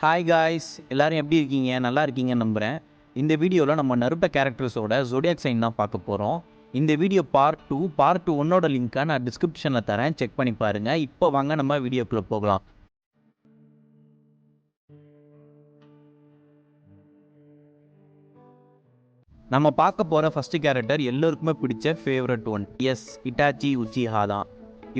Hi guys, எல்லாரும் எப்படி இருக்கீங்க? நல்லா இருக்கீங்கன்னு நம்புகிறேன். இந்த வீடியோவில் நம்ம நருட்டோ கேரக்டர்ஸோட ஜோடியாக் சைன் தான் பார்க்க போகிறோம். இந்த வீடியோ பார்ட் 2 ஒன்னோட லிங்க்கை நான் டிஸ்கிரிப்ஷனில் தரேன், செக் பண்ணி பாருங்கள். இப்போ வாங்க நம்ம வீடியோக்குள்ளே போகலாம். நம்ம பார்க்க போகிற ஃபஸ்ட்டு கேரக்டர் எல்லோருக்குமே பிடிச்ச favourite one. Yes, Itachi Uchiha தான்.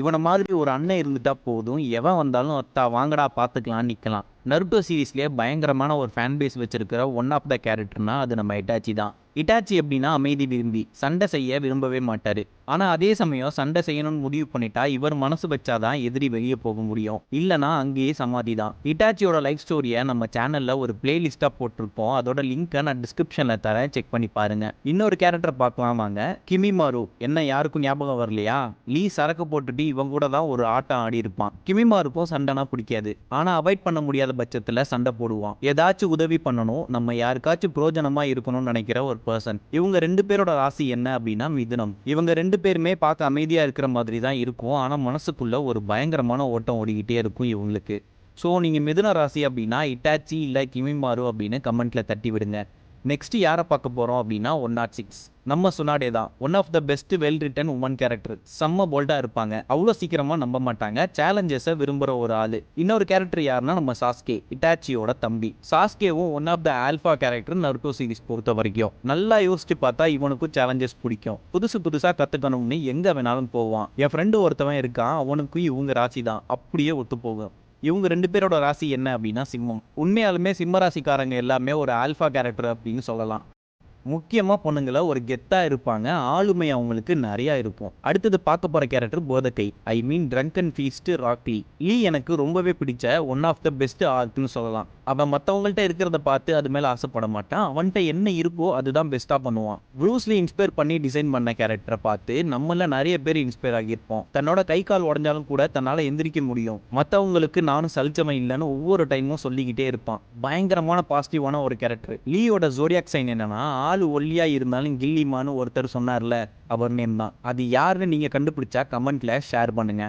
இவனை மாதிரி ஒரு அண்ணன் இருந்துட்டா போதும், எவன் வந்தாலும் அத்தா வாங்கடா பார்த்துக்கலாம் நிற்கலாம். நருட்டோ சீரீஸ்லேயே பயங்கரமான ஒரு ஃபேன் பேஸ் வச்சிருக்கிற ஒன் ஆஃப் த கேரக்டர்னா அது நம்ம இட்டாச்சி தான். இட்டாச்சி எப்படின்னா அமைதி விரும்பி சண்டை செய்ய விரும்பவே மாட்டார். ஆனால் அதே சமயம் சண்டை செய்யணும்னு முடிவு பண்ணிட்டா இவர் மனசு வச்சாதான் எதிரி வெளியே போக முடியும், இல்லைனா அங்கேயே சமாதி தான். இட்டாச்சியோட லைஃப் ஸ்டோரியை நம்ம சேனலில் ஒரு பிளேலிஸ்ட்டாக போட்டிருப்போம், அதோட லிங்க்கை நான் டிஸ்கிரிப்ஷனில் தரேன், செக் பண்ணி பாருங்கள். இன்னொரு கேரக்டர் பார்க்கலாம் வாங்க. கிமிமாரு. என்ன யாருக்கும் ஞாபகம் வரலையா? லீ சரக்கு போட்டுட்டு இவங்க கூட தான் ஒரு ஆட்டம் ஆடி இருப்பான். கிமிமாருக்கும் சண்டைனா பிடிக்காது, ஆனால் அவாய்ட் பண்ண முடியாத பட்சத்தில் சண்டை போடுவான். ஏதாச்சும் உதவி பண்ணணும், நம்ம யாருக்காச்சும் பிரோஜனமாக இருக்கணும்னு நினைக்கிற ஒரு பர்சன். இவங்க ரெண்டு பேரோட ராசி என்ன அப்படின்னா மிதுனம். இவங்க ரெண்டு பேருமே பார்க்க அமைதியாக இருக்கிற மாதிரி தான் இருக்கும், ஆனால் மனசுக்குள்ள ஒரு பயங்கரமான ஓட்டம் ஓடிக்கிட்டே இருக்கும் இவங்களுக்கு. ஸோ நீங்கள் மிதுன ராசி அப்படின்னா இட்டாச்சி இல்லை கிமிமாரு அப்படின்னு கமெண்ட்டில் தட்டி விடுங்க. நெக்ஸ்ட் யாரை பார்க்க போகிறோம் அப்படின்னா 106 நம்ம சுனாடே தான். One of the best well written woman character. செம்ம போல்டாக இருப்பாங்க, அவ்வளோ சீக்கிரமாக நம்ப மாட்டாங்க, சேலஞ்சஸை விரும்புகிற ஒரு ஆள். இன்னொரு கேரக்டர் யாருன்னா நம்ம சாஸ்கே, இட்டாச்சியோட தம்பி. சாஸ்கேவும் one of the alpha character Naruto series பொறுத்த வரைக்கும். நல்லா யோசிச்சு பார்த்தா இவனுக்கும் சேலஞ்சஸ் பிடிக்கும், புதுசாக கற்றுக்கணும்னு எங்கே வேணாலும் போவான். என் ஃப்ரெண்டு ஒருத்தவன் இருக்கான், அவனுக்கும் இவங்க ராசி தான் அப்படியே ஒத்து போகும். இவங்க ரெண்டு பேரோட ராசி என்ன அப்படின்னா சிம்மம். உண்மையாலுமே சிம்ம ராசிக்காரங்க எல்லாமே ஒரு ஆல்ஃபா கேரக்டர் அப்படின்னு சொல்லலாம். முக்கியமாக பொண்ணுங்களை ஒரு கெத்தாக இருப்பாங்க, ஆளுமை அவங்களுக்கு நிறையா இருக்கும். அடுத்தது பார்க்க போகிற கேரக்டர் போதக்கை, I mean drunk and fist Rocky. Lee எனக்கு ரொம்பவே பிடிச்ச ஒன் ஆஃப் த பெஸ்ட் ஆர்ட்னு சொல்லலாம். அவன் மற்றவங்கள்ட்ட இருக்கிறத பார்த்து அது மேலே ஆசைப்பட மாட்டான், அவன்கிட்ட என்ன இருக்கோ அதுதான் பெஸ்ட்டாக பண்ணுவான். ப்ரூஸ்லி இன்ஸ்பயர் பண்ணி டிசைன் பண்ண கேரக்டரை பார்த்து நம்மள நிறைய பேர் இன்ஸ்பயர் ஆகியிருப்போம். தன்னோட கை கால் உடஞ்சாலும் கூட தன்னால் எந்திரிக்க முடியும், மற்றவங்களுக்கு நானும் சலிச்சவன் இல்லைன்னு ஒவ்வொரு டைமும் சொல்லிக்கிட்டே இருப்பான். பயங்கரமான பாசிட்டிவான ஒரு கேரக்டர். லீயோட ஜோடியாக் சைன் என்னன்னா ஒல்லியா இருந்தாலும் கில்லிமான்னு ஒருத்தர் சொன்னார்ல, அவர் நேம் தான். அது யாருன்னு நீங்க கண்டுபிடிச்சா கமெண்ட்ல ஷேர் பண்ணுங்க.